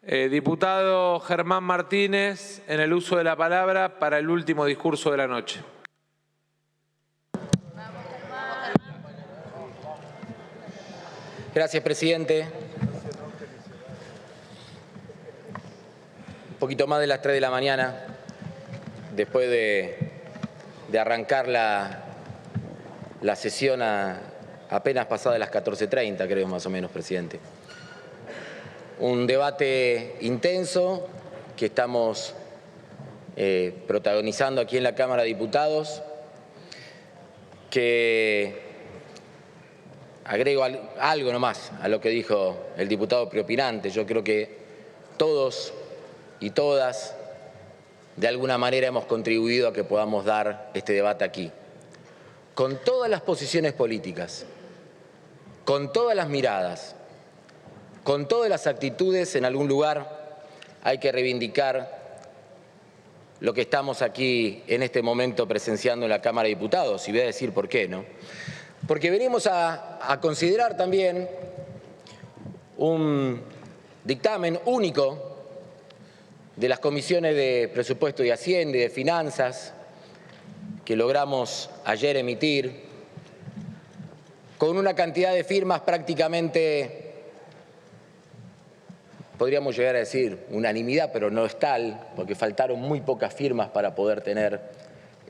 Diputado Germán Martínez, en el uso de la palabra para el último discurso de la noche. Gracias, presidente. Un poquito más de las 3 de la mañana, después de arrancar la sesión apenas pasada las 14:30, creo, más o menos, presidente. Un debate intenso que estamos protagonizando aquí en la Cámara de Diputados, que agrego algo nomás a lo que dijo el diputado preopinante. Yo creo que todos y todas, de alguna manera, hemos contribuido a que podamos dar este debate aquí, con todas las posiciones políticas, con todas las miradas, con todas las actitudes. En algún lugar hay que reivindicar lo que estamos aquí en este momento presenciando en la Cámara de Diputados, y voy a decir por qué, ¿no? Porque venimos a considerar también un dictamen único de las comisiones de Presupuesto y Hacienda y de Finanzas que logramos ayer emitir, con una cantidad de firmas prácticamente, podríamos llegar a decir, unanimidad, pero no es tal, porque faltaron muy pocas firmas para poder tener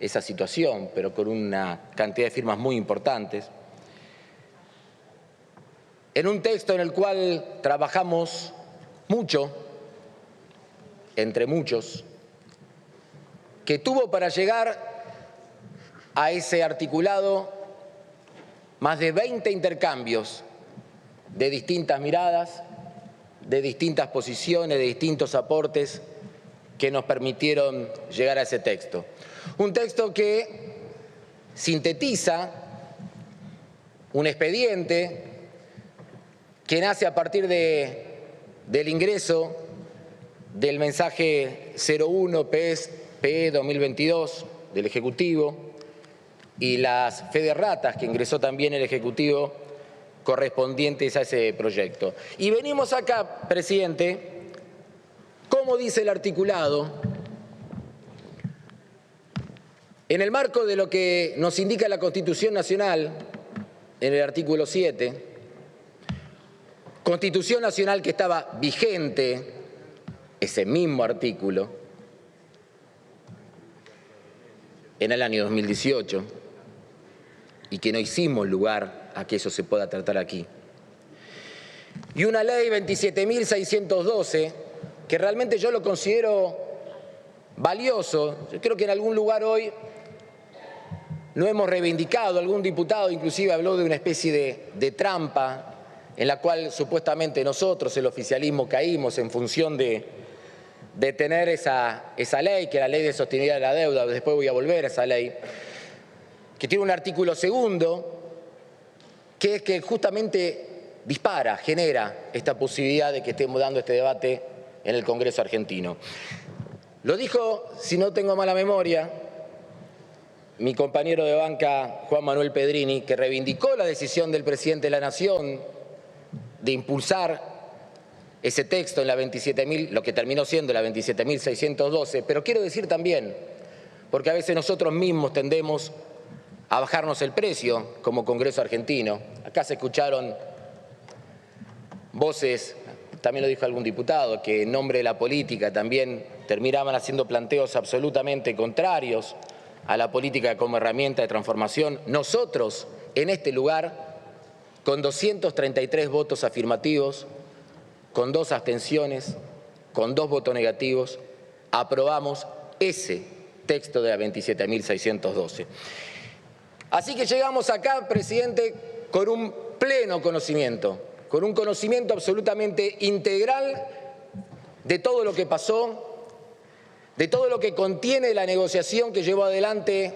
esa situación, pero con una cantidad de firmas muy importantes, en un texto en el cual trabajamos mucho, entre muchos, que tuvo para llegar a ese articulado más de 20 intercambios de distintas miradas, de distintas posiciones, de distintos aportes que nos permitieron llegar a ese texto. Un texto que sintetiza un expediente que nace a partir del ingreso del mensaje 01 PE 2022 del Ejecutivo y las fe de ratas que ingresó también el Ejecutivo correspondientes a ese proyecto. Y venimos acá, presidente, como dice el articulado, en el marco de lo que nos indica la Constitución Nacional, en el artículo 7, Constitución Nacional que estaba vigente, ese mismo artículo, en el año 2018, y que no hicimos lugar a que eso se pueda tratar aquí. Y una ley 27.612, que realmente yo lo considero valioso. Yo creo que en algún lugar hoy no hemos reivindicado, algún diputado inclusive habló de una especie de trampa en la cual supuestamente nosotros, el oficialismo, caímos en función de tener esa ley, que es la ley de sostenibilidad de la deuda. Después voy a volver a esa ley, que tiene un artículo segundo, que es que justamente dispara, genera esta posibilidad de que estemos dando este debate en el Congreso argentino. Lo dijo, si no tengo mala memoria, mi compañero de banca Juan Manuel Pedrini, que reivindicó la decisión del presidente de la Nación de impulsar ese texto en la 27.000, lo que terminó siendo la 27.612, pero quiero decir también, porque a veces nosotros mismos tendemos a bajarnos el precio como Congreso argentino. Acá se escucharon voces, también lo dijo algún diputado, que en nombre de la política también terminaban haciendo planteos absolutamente contrarios a la política como herramienta de transformación. Nosotros, en este lugar, con 233 votos afirmativos, con 2 abstenciones, con 2 votos negativos, aprobamos ese texto de la 27.612. Así que llegamos acá, presidente, con un pleno conocimiento, con un conocimiento absolutamente integral de todo lo que pasó, de todo lo que contiene la negociación que llevó adelante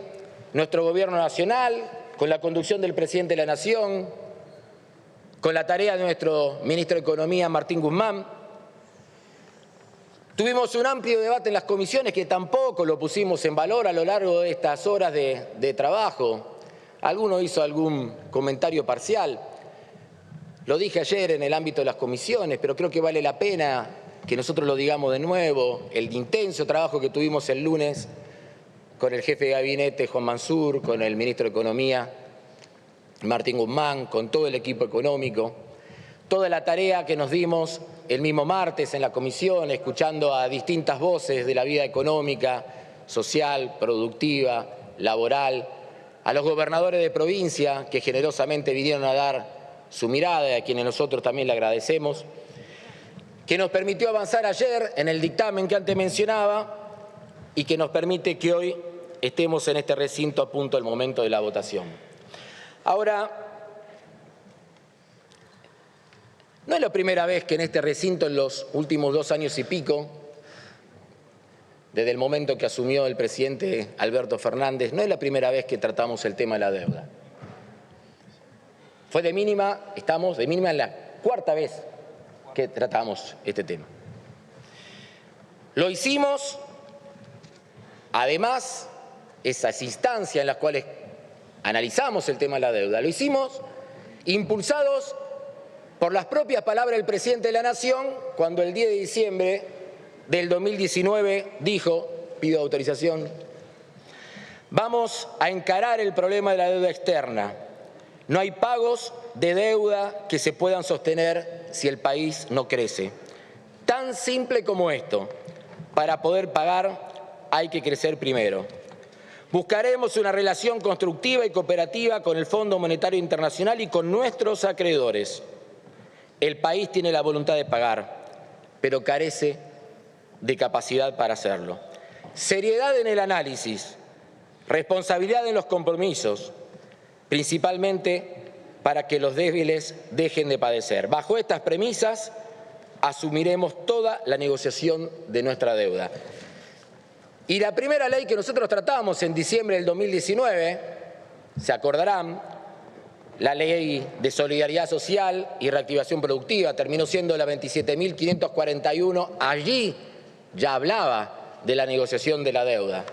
nuestro Gobierno nacional, con la conducción del presidente de la Nación, con la tarea de nuestro ministro de Economía, Martín Guzmán. Tuvimos un amplio debate en las comisiones que tampoco lo pusimos en valor a lo largo de estas horas de trabajo. Alguno hizo algún comentario parcial. Lo dije ayer en el ámbito de las comisiones, pero creo que vale la pena que nosotros lo digamos de nuevo, el intenso trabajo que tuvimos el lunes con el jefe de gabinete Juan Mansur, con el ministro de Economía Martín Guzmán, con todo el equipo económico, toda la tarea que nos dimos el mismo martes en la comisión, escuchando a distintas voces de la vida económica, social, productiva, laboral, a los gobernadores de provincia que generosamente vinieron a dar su mirada y a quienes nosotros también le agradecemos, que nos permitió avanzar ayer en el dictamen que antes mencionaba y que nos permite que hoy estemos en este recinto a punto del momento de la votación. Ahora, no es la primera vez que en este recinto, en los últimos 2 años y pico, desde el momento que asumió el presidente Alberto Fernández, no es la primera vez que tratamos el tema de la deuda. Fue de mínima, estamos de mínima en la 4ª vez que tratamos este tema. Lo hicimos, además, esas instancias en las cuales analizamos el tema de la deuda, lo hicimos impulsados por las propias palabras del presidente de la Nación, cuando el 10 de diciembre del 2019 dijo, pido autorización, vamos a encarar el problema de la deuda externa. No hay pagos de deuda que se puedan sostener si el país no crece. Tan simple como esto. Para poder pagar hay que crecer primero. Buscaremos una relación constructiva y cooperativa con el Fondo Monetario Internacional y con nuestros acreedores. El país tiene la voluntad de pagar, pero carece de capacidad para hacerlo. Seriedad en el análisis, responsabilidad en los compromisos, principalmente para que los débiles dejen de padecer. Bajo estas premisas, asumiremos toda la negociación de nuestra deuda. Y la primera ley que nosotros tratamos en diciembre del 2019, se acordarán, la Ley de Solidaridad Social y Reactivación Productiva, terminó siendo la 27.541, allí ya hablaba de la negociación de la deuda.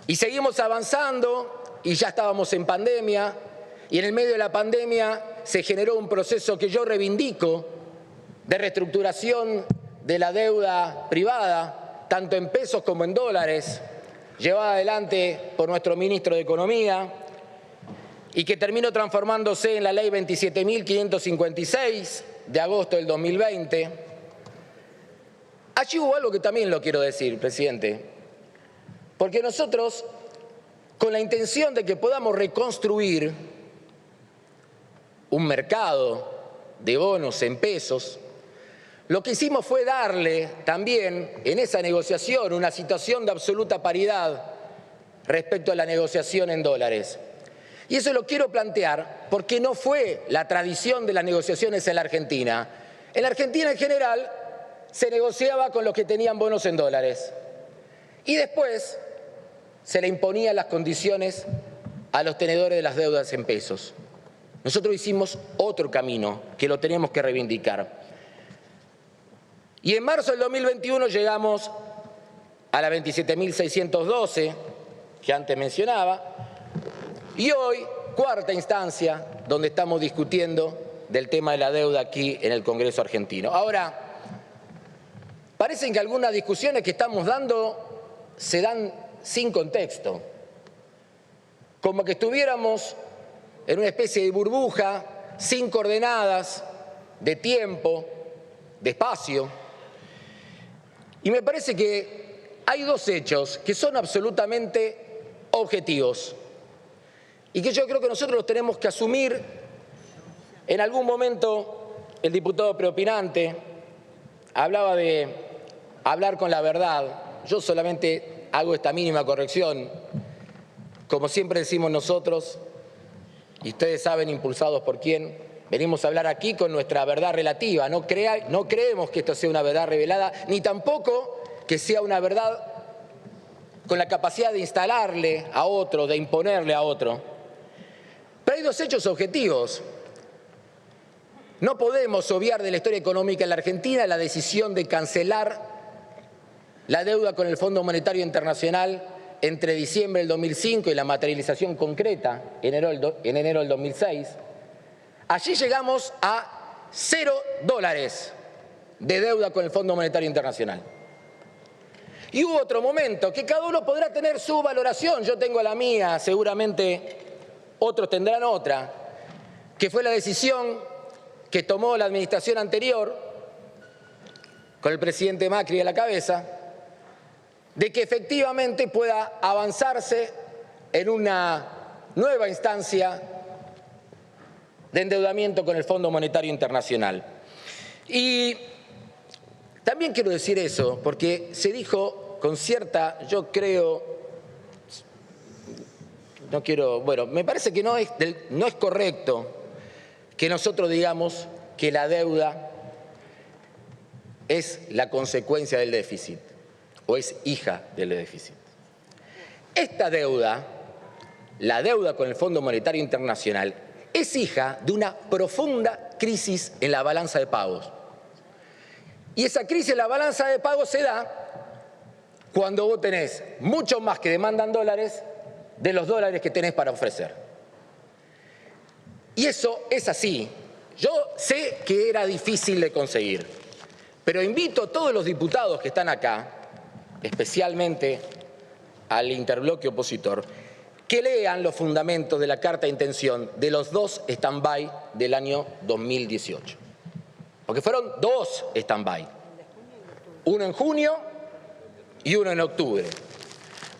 Y seguimos avanzando y ya estábamos en pandemia y en el medio de la pandemia se generó un proceso que yo reivindico de reestructuración de la deuda privada, tanto en pesos como en dólares, llevada adelante por nuestro ministro de Economía y que terminó transformándose en la Ley 27.556 de agosto del 2020. Allí hubo algo que también lo quiero decir, presidente, porque nosotros, con la intención de que podamos reconstruir un mercado de bonos en pesos, lo que hicimos fue darle también en esa negociación una situación de absoluta paridad respecto a la negociación en dólares. Y eso lo quiero plantear porque no fue la tradición de las negociaciones en la Argentina. En la Argentina en general se negociaba con los que tenían bonos en dólares y después se le imponían las condiciones a los tenedores de las deudas en pesos. Nosotros hicimos otro camino que lo tenemos que reivindicar. Y en marzo del 2021 llegamos a la 27.612 que antes mencionaba y hoy, 4ª instancia, donde estamos discutiendo del tema de la deuda aquí en el Congreso argentino. Ahora, parecen que algunas discusiones que estamos dando se dan sin contexto, como que estuviéramos en una especie de burbuja, sin coordenadas de tiempo, de espacio. Y me parece que hay 2 hechos que son absolutamente objetivos y que yo creo que nosotros los tenemos que asumir. En algún momento el diputado preopinante hablaba de hablar con la verdad. Yo solamente hago esta mínima corrección. Como siempre decimos nosotros, y ustedes saben impulsados por quién, venimos a hablar aquí con nuestra verdad relativa. No creemos que esto sea una verdad revelada, ni tampoco que sea una verdad con la capacidad de instalarle a otro, de imponerle a otro. Pero hay 2 hechos objetivos. No podemos obviar de la historia económica en la Argentina la decisión de cancelar la deuda con el Fondo Monetario Internacional entre diciembre del 2005 y la materialización concreta en enero del 2006. Allí llegamos a $0. de deuda con el Fondo Monetario Internacional. Y hubo otro momento, que cada uno podrá tener su valoración, yo tengo la mía, seguramente otros tendrán otra, que fue la decisión que tomó la administración anterior, con el presidente Macri a la cabeza, de que efectivamente pueda avanzarse en una nueva instancia de endeudamiento con el Fondo Monetario Internacional. Y también quiero decir eso, porque se dijo con cierta, yo creo, me parece que no es correcto que nosotros digamos que la deuda es la consecuencia del déficit o es hija del déficit. Esta deuda, la deuda con el Fondo Monetario Internacional, es hija de una profunda crisis en la balanza de pagos. Y esa crisis en la balanza de pagos se da cuando vos tenés mucho más que demandan dólares de los dólares que tenés para ofrecer. Y eso es así. Yo sé que era difícil de conseguir, pero invito a todos los diputados que están acá, especialmente al interbloque opositor, que lean los fundamentos de la carta de intención de los dos stand-by del año 2018. Porque fueron dos stand-by, uno en junio y uno en octubre.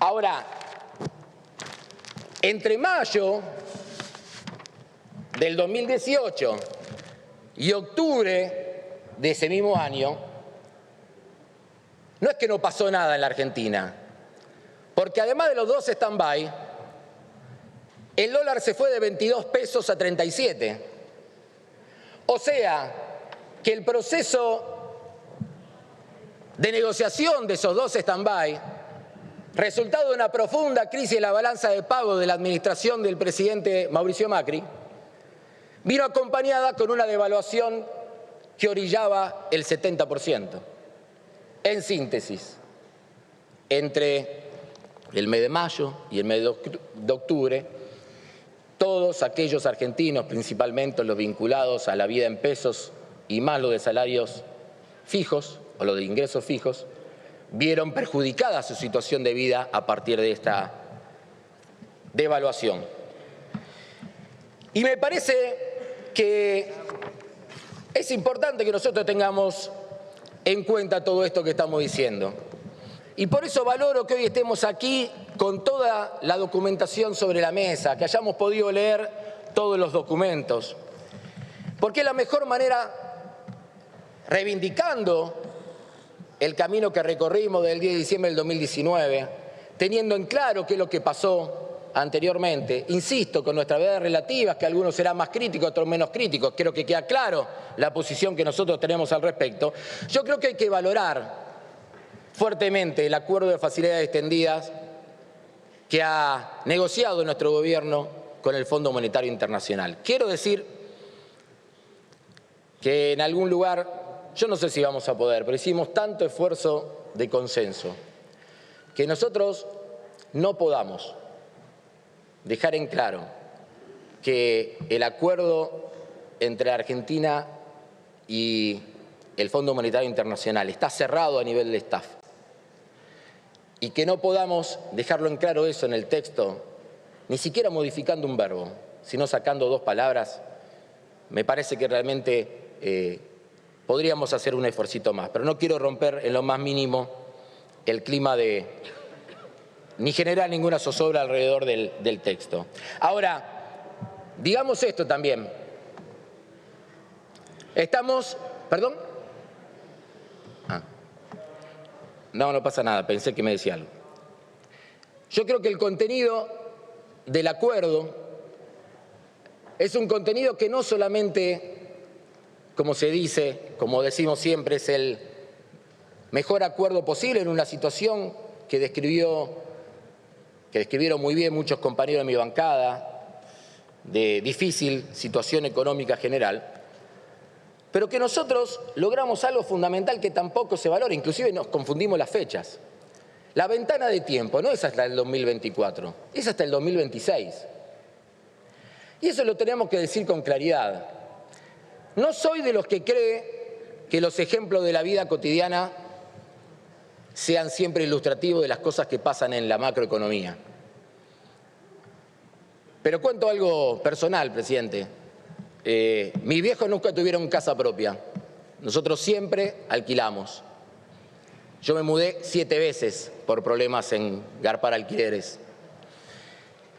Ahora, entre mayo del 2018 y octubre de ese mismo año, no es que no pasó nada en la Argentina, porque además de los dos stand-by, el dólar se fue de 22 pesos a 37. O sea, que el proceso de negociación de esos dos stand-by, resultado de una profunda crisis en la balanza de pago de la administración del presidente Mauricio Macri, vino acompañada con una devaluación que orillaba el 70%. En síntesis, entre el mes de mayo y el mes de octubre, todos aquellos argentinos, principalmente los vinculados a la vida en pesos y más los de salarios fijos o los de ingresos fijos, vieron perjudicada su situación de vida a partir de esta devaluación. Y me parece que es importante que nosotros tengamos en cuenta todo esto que estamos diciendo. Y por eso valoro que hoy estemos aquí con toda la documentación sobre la mesa, que hayamos podido leer todos los documentos. Porque es la mejor manera, reivindicando el camino que recorrimos del 10 de diciembre del 2019, teniendo en claro qué es lo que pasó anteriormente, insisto, con nuestras verdades relativas, que algunos serán más críticos, otros menos críticos, creo que queda claro la posición que nosotros tenemos al respecto. Yo creo que hay que valorar fuertemente el acuerdo de facilidades extendidas que ha negociado nuestro gobierno con el Fondo Monetario Internacional. Quiero decir que en algún lugar, yo no sé si vamos a poder, pero hicimos tanto esfuerzo de consenso que nosotros no podamos dejar en claro que el acuerdo entre Argentina y el Fondo Monetario Internacional está cerrado a nivel de staff y que no podamos dejarlo en claro eso en el texto, ni siquiera modificando un verbo, sino sacando dos palabras, me parece que realmente podríamos hacer un esfuercito más. Pero no quiero romper en lo más mínimo el clima ni generar ninguna zozobra alrededor del texto. Ahora, digamos esto también. Estamos... ¿Perdón? No pasa nada, pensé que me decía algo. Yo creo que el contenido del acuerdo es un contenido que no solamente, como se dice, como decimos siempre, es el mejor acuerdo posible en una situación que describieron muy bien muchos compañeros de mi bancada, de difícil situación económica general, pero que nosotros logramos algo fundamental que tampoco se valora, inclusive nos confundimos las fechas. La ventana de tiempo no es hasta el 2024, es hasta el 2026. Y eso lo tenemos que decir con claridad. No soy de los que cree que los ejemplos de la vida cotidiana sean siempre ilustrativos de las cosas que pasan en la macroeconomía. Pero cuento algo personal, presidente. Mis viejos nunca tuvieron casa propia. Nosotros siempre alquilamos. Yo me mudé 7 veces por problemas en garpar alquileres.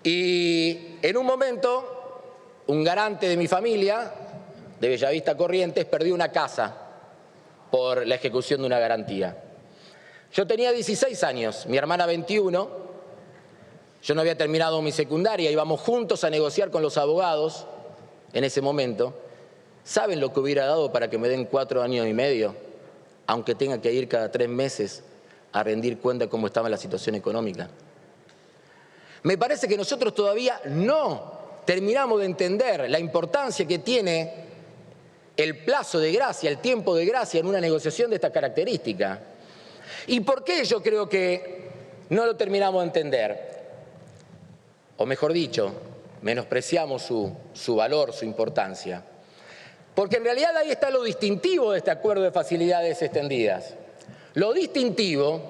Y en un momento, un garante de mi familia, de Bellavista Corrientes, perdió una casa por la ejecución de una garantía. Yo tenía 16 años, mi hermana 21, yo no había terminado mi secundaria, íbamos juntos a negociar con los abogados en ese momento. ¿Saben lo que hubiera dado para que me den 4 años y medio, aunque tenga que ir cada 3 meses a rendir cuenta de cómo estaba la situación económica? Me parece que nosotros todavía no terminamos de entender la importancia que tiene el plazo de gracia, el tiempo de gracia en una negociación de esta característica. ¿Y por qué yo creo que no lo terminamos de entender? O mejor dicho, menospreciamos su valor, su importancia. Porque en realidad ahí está lo distintivo de este acuerdo de facilidades extendidas. Lo distintivo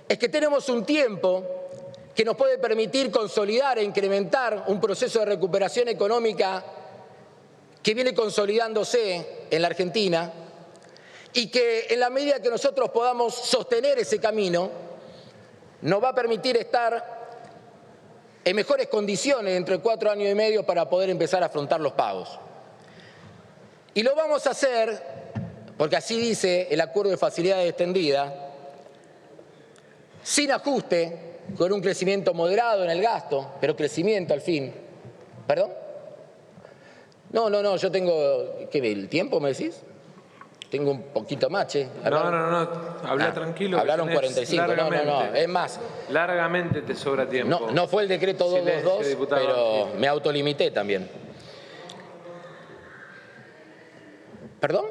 es que tenemos un tiempo que nos puede permitir consolidar e incrementar un proceso de recuperación económica que viene consolidándose en la Argentina y que en la medida que nosotros podamos sostener ese camino, nos va a permitir estar en mejores condiciones dentro de 4 años y medio para poder empezar a afrontar los pagos. Y lo vamos a hacer, porque así dice el acuerdo de facilidades extendidas, sin ajuste, con un crecimiento moderado en el gasto, pero crecimiento al fin. ¿Perdón? No, yo tengo... ¿Qué, el tiempo me decís? Tengo un poquito más, che. No, habla tranquilo. Hablaron 45, no, es más. Largamente te sobra tiempo. No fue el decreto 222, pero me autolimité también. ¿Perdón?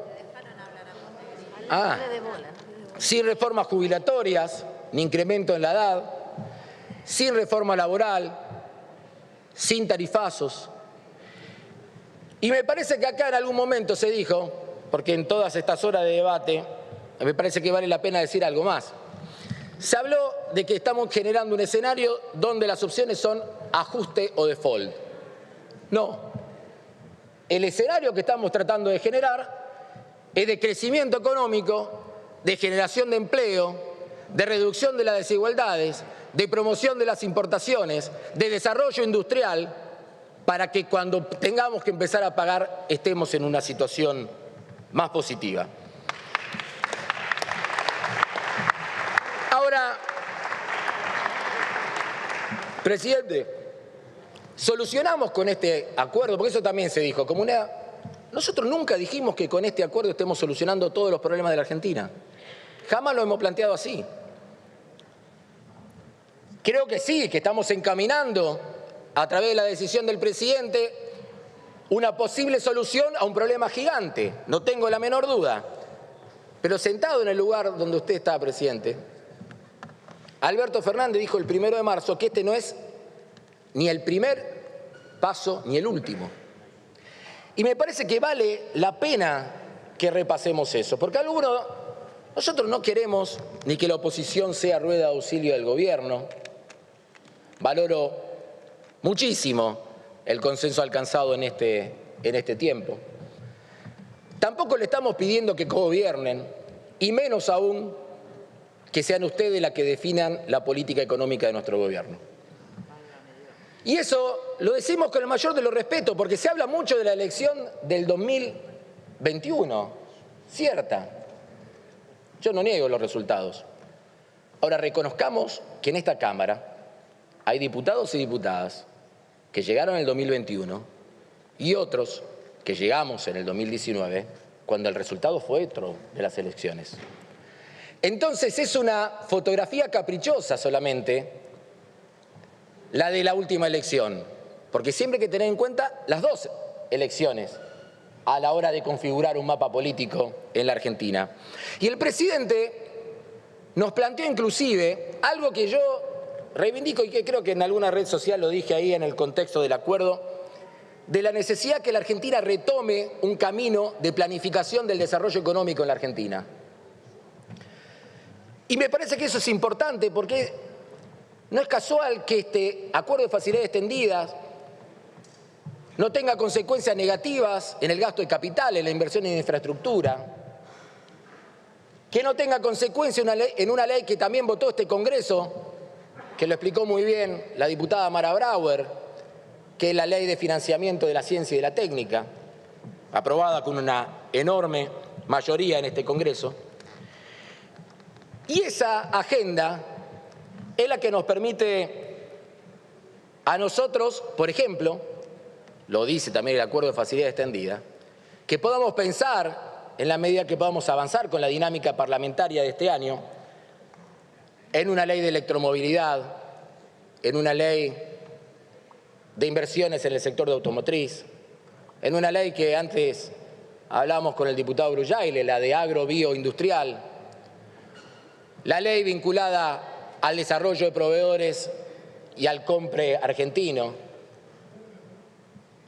Sin reformas jubilatorias, ni incremento en la edad, sin reforma laboral, sin tarifazos. Y me parece que acá en algún momento se dijo, porque en todas estas horas de debate me parece que vale la pena decir algo más. Se habló de que estamos generando un escenario donde las opciones son ajuste o default. No. El escenario que estamos tratando de generar es de crecimiento económico, de generación de empleo, de reducción de las desigualdades, de promoción de las importaciones, de desarrollo industrial, para que cuando tengamos que empezar a pagar estemos en una situación más positiva. Ahora, presidente, solucionamos con este acuerdo, porque eso también se dijo, como una... Nosotros nunca dijimos que con este acuerdo estemos solucionando todos los problemas de la Argentina. Jamás lo hemos planteado así. Creo que sí, que estamos encaminando a través de la decisión del presidente una posible solución a un problema gigante, no tengo la menor duda. Pero sentado en el lugar donde usted está, presidente, Alberto Fernández dijo el 1 de marzo que este no es ni el primer paso ni el último. Y me parece que vale la pena que repasemos eso, porque nosotros no queremos ni que la oposición sea rueda de auxilio del gobierno. Valoro muchísimo el consenso alcanzado en este tiempo. Tampoco le estamos pidiendo que gobiernen, y menos aún que sean ustedes las que definan la política económica de nuestro gobierno. Y eso lo decimos con el mayor de los respetos, porque se habla mucho de la elección del 2021, cierta. Yo no niego los resultados. Ahora, reconozcamos que en esta Cámara hay diputados y diputadas que llegaron en el 2021 y otros que llegamos en el 2019, cuando el resultado fue otro de las elecciones. Entonces es una fotografía caprichosa solamente la de la última elección, porque siempre hay que tener en cuenta las dos elecciones a la hora de configurar un mapa político en la Argentina. Y el presidente nos planteó inclusive algo que yo reivindico y que creo que en alguna red social lo dije ahí en el contexto del acuerdo, de la necesidad que la Argentina retome un camino de planificación del desarrollo económico en la Argentina. Y me parece que eso es importante porque no es casual que este acuerdo de facilidades extendidas no tenga consecuencias negativas en el gasto de capital, en la inversión en infraestructura, que no tenga consecuencias en una ley que también votó este Congreso, que lo explicó muy bien la diputada Mara Brauer, que es la Ley de Financiamiento de la Ciencia y de la Técnica, aprobada con una enorme mayoría en este Congreso. Y esa agenda es la que nos permite a nosotros, por ejemplo, lo dice también el Acuerdo de Facilidades Extendidas, que podamos pensar, en la medida que podamos avanzar con la dinámica parlamentaria de este año, en una ley de electromovilidad, en una ley de inversiones en el sector de automotriz, en una ley que antes hablábamos con el diputado Brullaile, la de agrobioindustrial, la ley vinculada al desarrollo de proveedores y al compre argentino,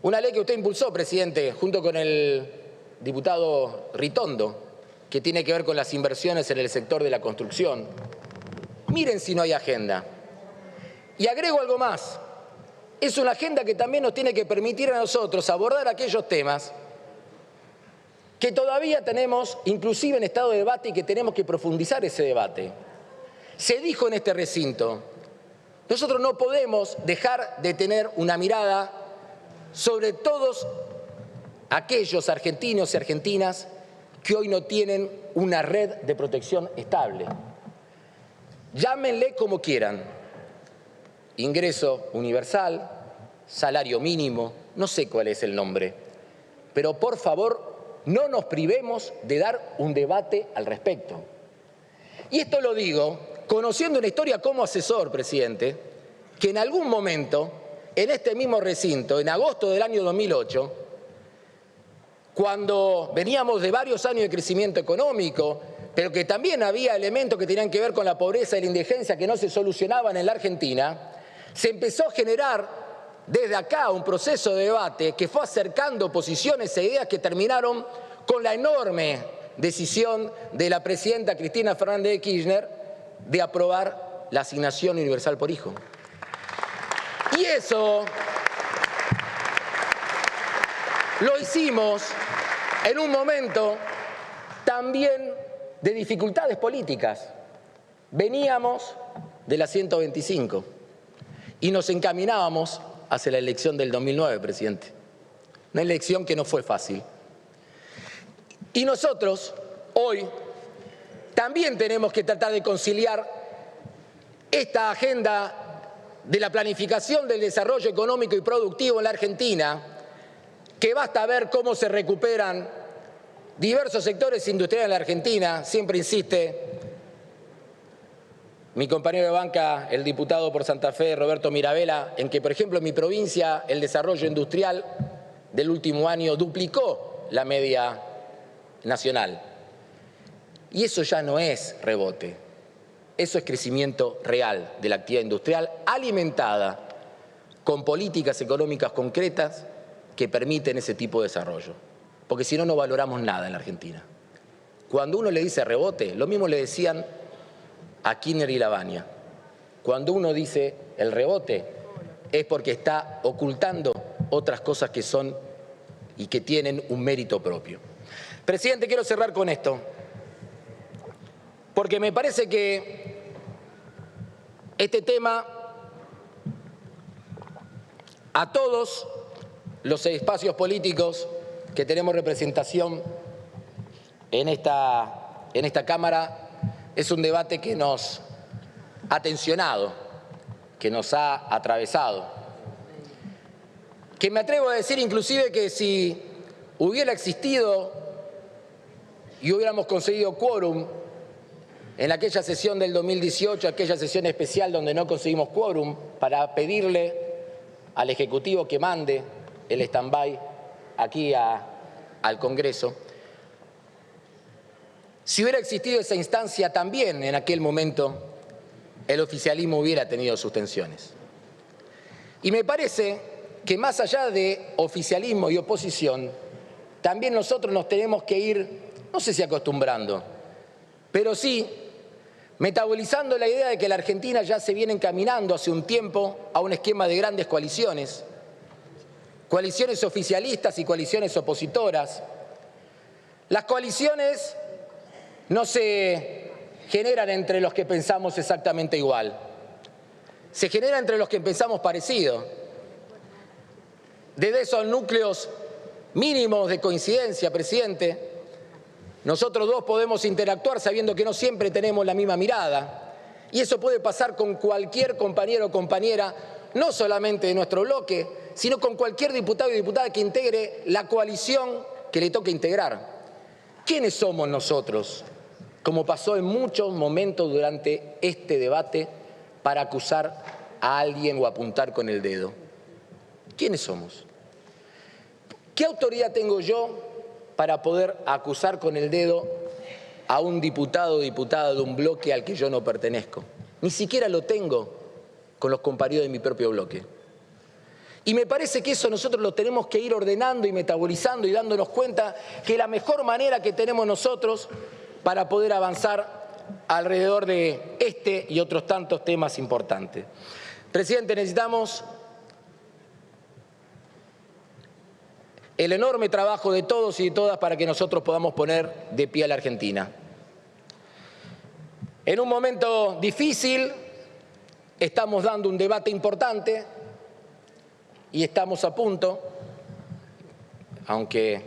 una ley que usted impulsó, presidente, junto con el diputado Ritondo, que tiene que ver con las inversiones en el sector de la construcción. Miren si no hay agenda. Y agrego algo más. Es una agenda que también nos tiene que permitir a nosotros abordar aquellos temas que todavía tenemos, inclusive en estado de debate, y que tenemos que profundizar ese debate. Se dijo en este recinto, nosotros no podemos dejar de tener una mirada sobre todos aquellos argentinos y argentinas que hoy no tienen una red de protección estable. Llámenle como quieran. Ingreso universal, salario mínimo, no sé cuál es el nombre, pero por favor no nos privemos de dar un debate al respecto. Y esto lo digo conociendo una historia como asesor, presidente, que en algún momento, en este mismo recinto, en agosto del año 2008, cuando veníamos de varios años de crecimiento económico, pero que también había elementos que tenían que ver con la pobreza y la indigencia que no se solucionaban en la Argentina, se empezó a generar desde acá un proceso de debate que fue acercando posiciones e ideas que terminaron con la enorme decisión de la presidenta Cristina Fernández de Kirchner de aprobar la asignación universal por hijo. Y eso lo hicimos en un momento también de dificultades políticas. Veníamos de la 125 y nos encaminábamos hacia la elección del 2009, presidente. Una elección que no fue fácil. Y nosotros, hoy, también tenemos que tratar de conciliar esta agenda de la planificación del desarrollo económico y productivo en la Argentina, que basta ver cómo se recuperan diversos sectores industriales en la Argentina. Siempre insiste mi compañero de banca, el diputado por Santa Fe, Roberto Mirabella, en que, por ejemplo, en mi provincia el desarrollo industrial del último año duplicó la media nacional. Y eso ya no es rebote, eso es crecimiento real de la actividad industrial alimentada con políticas económicas concretas que permiten ese tipo de desarrollo. Porque si no, no valoramos nada en la Argentina. Cuando uno le dice rebote, lo mismo le decían a Kirchner y Lavagna. Cuando uno dice el rebote, es porque está ocultando otras cosas que son y que tienen un mérito propio. Presidente, quiero cerrar con esto, porque me parece que este tema a todos los espacios políticos que tenemos representación en esta Cámara es un debate que nos ha tensionado, que nos ha atravesado, que me atrevo a decir inclusive que si hubiera existido y hubiéramos conseguido quórum en aquella sesión del 2018, aquella sesión especial donde no conseguimos quórum, para pedirle al Ejecutivo que mande el stand-by aquí al Congreso, si hubiera existido esa instancia también en aquel momento, el oficialismo hubiera tenido sus tensiones. Y me parece que más allá de oficialismo y oposición, también nosotros nos tenemos que ir, no sé si acostumbrando, pero sí metabolizando la idea de que la Argentina ya se viene encaminando hace un tiempo a un esquema de grandes coaliciones oficialistas y coaliciones opositoras. Las coaliciones no se generan entre los que pensamos exactamente igual, se generan entre los que pensamos parecido. Desde esos núcleos mínimos de coincidencia, presidente, nosotros dos podemos interactuar sabiendo que no siempre tenemos la misma mirada. Y eso puede pasar con cualquier compañero o compañera, no solamente de nuestro bloque, sino con cualquier diputado y diputada que integre la coalición que le toque integrar. ¿Quiénes somos nosotros, como pasó en muchos momentos durante este debate, para acusar a alguien o apuntar con el dedo? ¿Quiénes somos? ¿Qué autoridad tengo yo para poder acusar con el dedo a un diputado o diputada de un bloque al que yo no pertenezco? Ni siquiera lo tengo con los compañeros de mi propio bloque. Y me parece que eso nosotros lo tenemos que ir ordenando y metabolizando y dándonos cuenta que la mejor manera que tenemos nosotros para poder avanzar alrededor de este y otros tantos temas importantes. Presidente, necesitamos el enorme trabajo de todos y de todas para que nosotros podamos poner de pie a la Argentina. En un momento difícil, estamos dando un debate importante y estamos a punto, aunque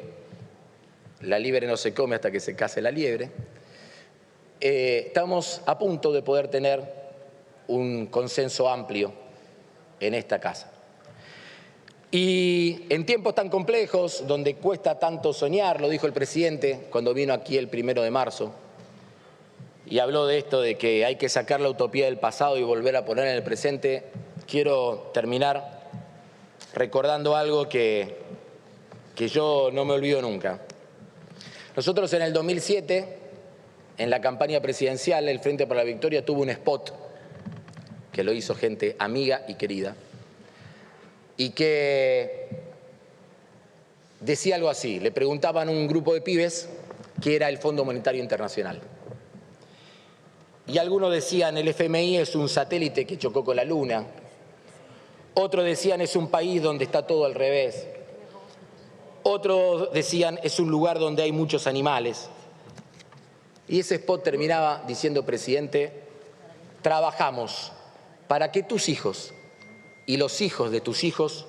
la liebre no se come hasta que se case la liebre, estamos a punto de poder tener un consenso amplio en esta casa. Y en tiempos tan complejos, donde cuesta tanto soñar, lo dijo el presidente cuando vino aquí el 1 de marzo, y habló de esto de que hay que sacar la utopía del pasado y volver a poner en el presente, quiero terminar recordando algo que yo no me olvido nunca. Nosotros en el 2007, en la campaña presidencial, el Frente por la Victoria tuvo un spot que lo hizo gente amiga y querida, y que decía algo así. Le preguntaban a un grupo de pibes qué era el Fondo Monetario Internacional. Y algunos decían, el FMI es un satélite que chocó con la Luna. Otros decían, es un país donde está todo al revés. Otros decían, es un lugar donde hay muchos animales. Y ese spot terminaba diciendo, presidente, trabajamos para que tus hijos y los hijos de tus hijos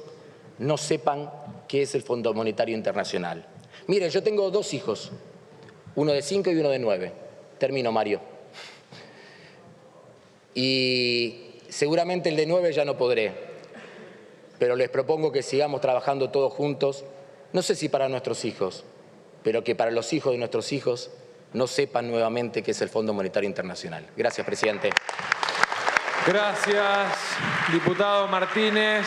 no sepan qué es el Fondo Monetario Internacional. Miren, yo tengo 2 hijos, uno de 5 y uno de 9. Termino, Mario. Y seguramente el de 9 ya no podré, pero les propongo que sigamos trabajando todos juntos, no sé si para nuestros hijos, pero que para los hijos de nuestros hijos no sepan nuevamente qué es el Fondo Monetario Internacional. Gracias, presidente. Gracias, diputado Martínez.